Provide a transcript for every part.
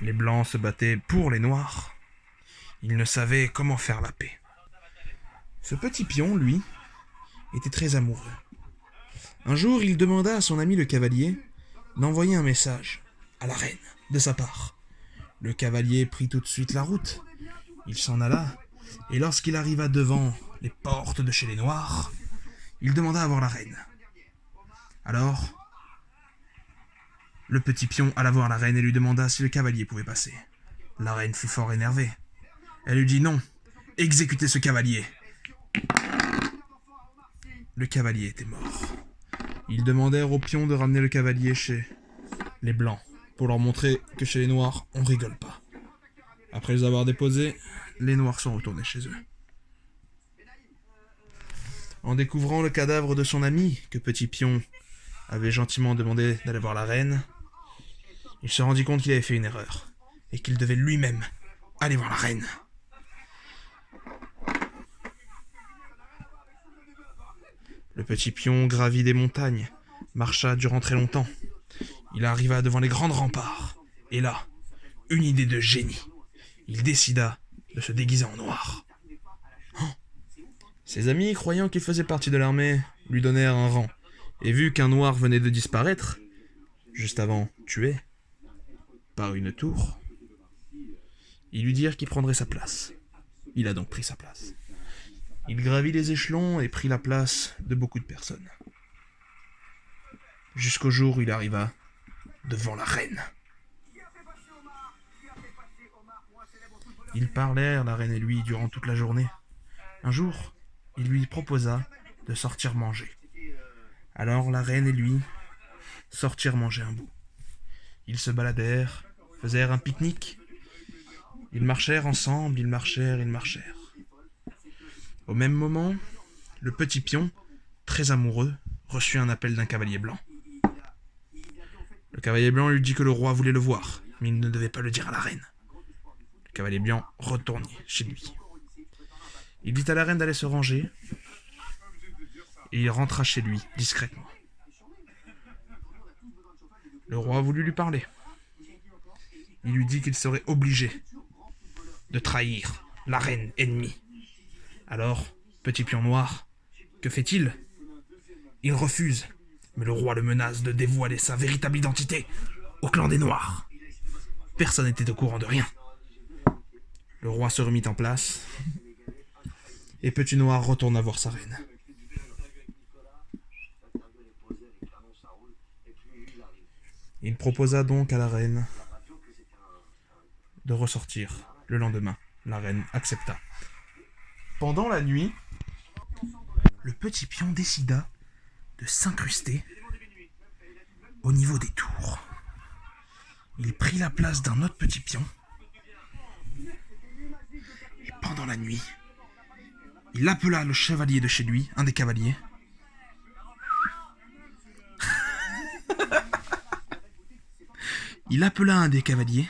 Les blancs se battaient pour les noirs. Ils ne savaient comment faire la paix. Ce petit pion, lui, était très amoureux. Un jour, il demanda à son ami le cavalier d'envoyer un message à la reine de sa part. Le cavalier prit tout de suite la route. Il s'en alla, et lorsqu'il arriva devant les portes de chez les Noirs, il demanda à voir la reine. Alors, le petit pion alla voir la reine et lui demanda si le cavalier pouvait passer. La reine fut fort énervée. Elle lui dit non, exécutez ce cavalier. Le cavalier était mort. Ils demandèrent aux pions de ramener le cavalier chez les Blancs, pour leur montrer que chez les Noirs, on rigole pas. Après les avoir déposés, les Noirs sont retournés chez eux. En découvrant le cadavre de son ami, que Petit Pion avait gentiment demandé d'aller voir la reine, il se rendit compte qu'il avait fait une erreur, et qu'il devait lui-même aller voir la reine. Le Petit Pion gravit des montagnes, marcha durant très longtemps. Il arriva devant les grands remparts, et là, une idée de génie. Il décida de se déguiser en noir. Ses amis, croyant qu'il faisait partie de l'armée, lui donnèrent un rang, et vu qu'un noir venait de disparaître, juste avant tué, par une tour, ils lui dirent qu'il prendrait sa place. Il a donc pris sa place. Il gravit les échelons et prit la place de beaucoup de personnes. Jusqu'au jour où il arriva devant la reine. Ils parlèrent, la reine et lui, durant toute la journée. Un jour, il lui proposa de sortir manger. Alors la reine et lui sortirent manger un bout. Ils se baladèrent, faisèrent un pique-nique. Ils marchèrent ensemble, ils marchèrent. Au même moment, le petit pion, très amoureux, reçut un appel d'un cavalier blanc. Le cavalier blanc lui dit que le roi voulait le voir, mais il ne devait pas le dire à la reine. Le cavalier blanc retournait chez lui. Il dit à la reine d'aller se ranger, et il rentra chez lui, discrètement. Le roi voulut lui parler. Il lui dit qu'il serait obligé de trahir la reine ennemie. Alors, petit pion noir, que fait-il? Il refuse, mais le roi le menace de dévoiler sa véritable identité au clan des Noirs. Personne n'était au courant de rien. Le roi se remit en place, et Petit Noir retourna voir sa reine. Il proposa donc à la reine de ressortir le lendemain. La reine accepta. Pendant la nuit, le petit pion décida de s'incruster au niveau des tours. Il prit la place d'un autre petit pion. Et pendant la nuit, il appela le chevalier de chez lui, un des cavaliers. Il appela un des cavaliers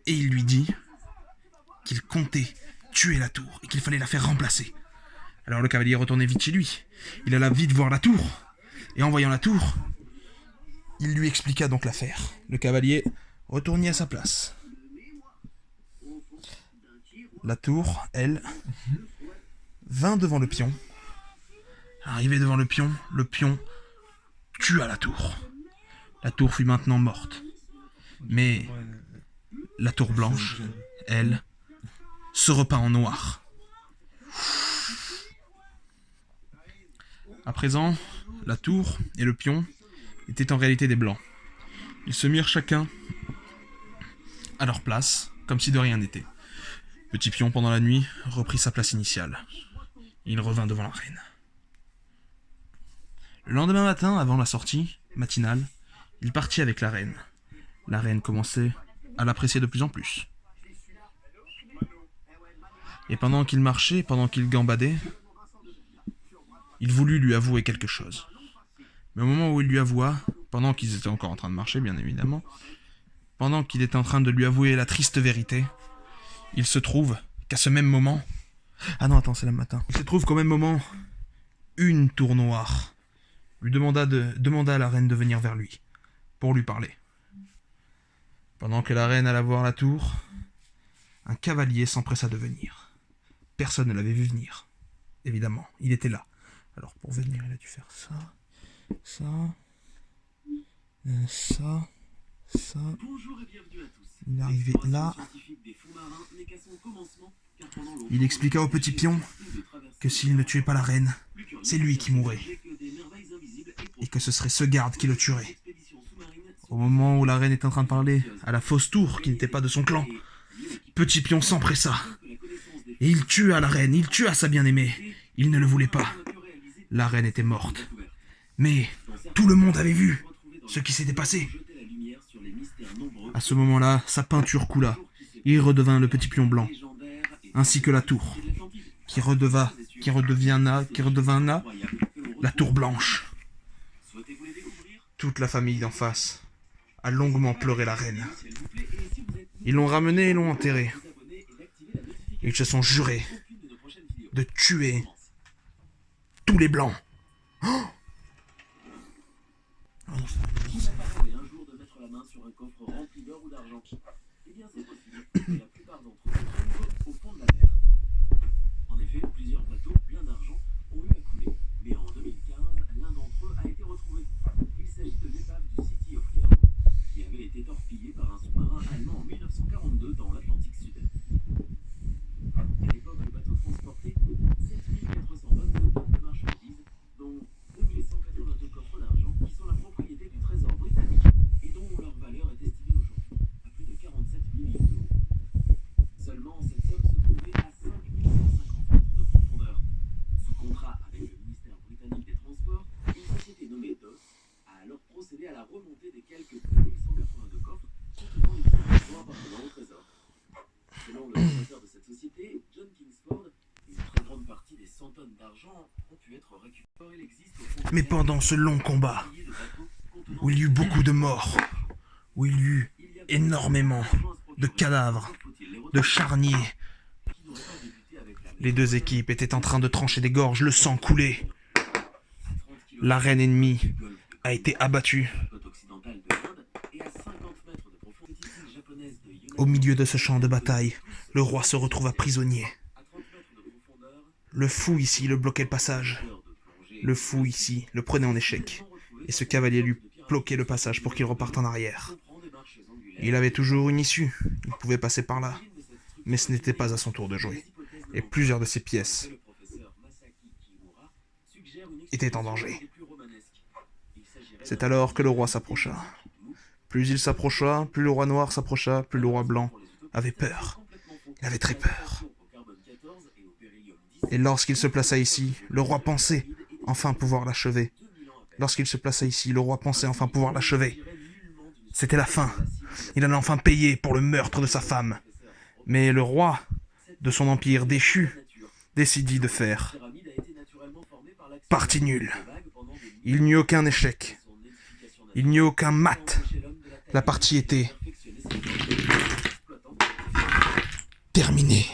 et il lui dit qu'il comptait tuer la tour et qu'il fallait la faire remplacer. Alors le cavalier retournait vite chez lui. Il alla vite voir la tour. Et en voyant la tour, il lui expliqua donc l'affaire. Le cavalier retournait à sa place. La tour, elle, vint devant le pion. Arrivé devant le pion tua la tour. La tour fut maintenant morte. Mais la tour blanche, elle, se repeint en noir. À présent, la tour et le pion étaient en réalité des blancs. Ils se mirent chacun à leur place, comme si de rien n'était. Petit pion, pendant la nuit, reprit sa place initiale. Il revint devant la reine. Le lendemain matin, avant la sortie matinale, il partit avec la reine. La reine commençait à l'apprécier de plus en plus. Et pendant qu'il marchait, pendant qu'il gambadait, il voulut lui avouer quelque chose. Mais au moment où il lui avoua, pendant qu'ils étaient encore en train de marcher, bien évidemment, pendant qu'il était en train de lui avouer la triste vérité, il se trouve qu'à ce même moment... Ah non, attends, c'est le matin. Il se trouve qu'au même moment, une tour noire lui demanda à la reine de venir vers lui, pour lui parler. Pendant que la reine alla voir la tour, un cavalier s'empressa de venir. Personne ne l'avait vu venir. Évidemment, il était là. Alors pour venir, il a dû faire ça, ça, ça, ça. Il est arrivé là. Il expliqua au petit pion que s'il ne tuait pas la reine, c'est lui qui mourrait. Et que ce serait ce garde qui le tuerait. Au moment où la reine était en train de parler à la fausse tour, qui n'était pas de son clan, Petit Pion s'empressa. Et il tua la reine, il tua sa bien-aimée. Il ne le voulait pas. La reine était morte. Mais tout le monde avait vu ce qui s'était passé. À ce moment-là, sa peinture coula. Il redevint le Petit Pion blanc, ainsi que la tour, qui redevint la tour blanche. Toute la famille d'en face a longuement pleuré la reine. Ils l'ont ramenée et l'ont enterrée. Ils se sont jurés de tuer tous les blancs. Oh, En effet, plusieurs bateaux pleins d'argent ont eu à couler. Mais en 2015, l'un d'entre eux a été retrouvé. Il s'agit de l'épave du City of Cairo, qui avait été torpillée par un sous-marin allemand en 1942 dans l'Atlantique Sud. À l'époque, le bateau transportait 7422 tonnes de marchandises, dont 2182 coffres d'argent qui sont la propriété du Trésor britannique et dont leur valeur est estimée aujourd'hui à plus de 47 millions d'euros. Seulement, cette somme se trouvait à 5150 mètres de profondeur. Sous contrat avec le ministère britannique des Transports, une société nommée DOS a alors procédé à la remontée des quelques 2182 coffres contenant les documents appartenant au Trésor. Selon le fondateur de cette société, John Kingsford, une très grande partie des 100 tonnes d'argent ont pu être récupérées. Il existe au fond mais pendant ce long combat, où il y eut beaucoup de morts, où il y eut énormément de cadavres, de charniers, les deux équipes étaient en train de trancher des gorges, le sang coulait. La reine ennemie a été abattue. Au milieu de ce champ de bataille, le roi se retrouva prisonnier. Le fou ici le bloquait le passage. Le fou ici le prenait en échec. Et ce cavalier lui bloquait le passage pour qu'il reparte en arrière. Il avait toujours une issue. Il pouvait passer par là. Mais ce n'était pas à son tour de jouer. Et plusieurs de ses pièces étaient en danger. C'est alors que le roi s'approcha. Plus il s'approcha, plus le roi noir s'approcha, plus le roi blanc avait peur. Il avait très peur. Et lorsqu'il se plaça ici, le roi pensait enfin pouvoir l'achever. Lorsqu'il se plaça ici, le roi pensait enfin pouvoir l'achever. C'était la fin. Il allait enfin payer pour le meurtre de sa femme. Mais le roi, de son empire déchu, décidit de faire partie nulle. Il n'y eut aucun échec. Il n'y eut aucun mat. La partie était terminée.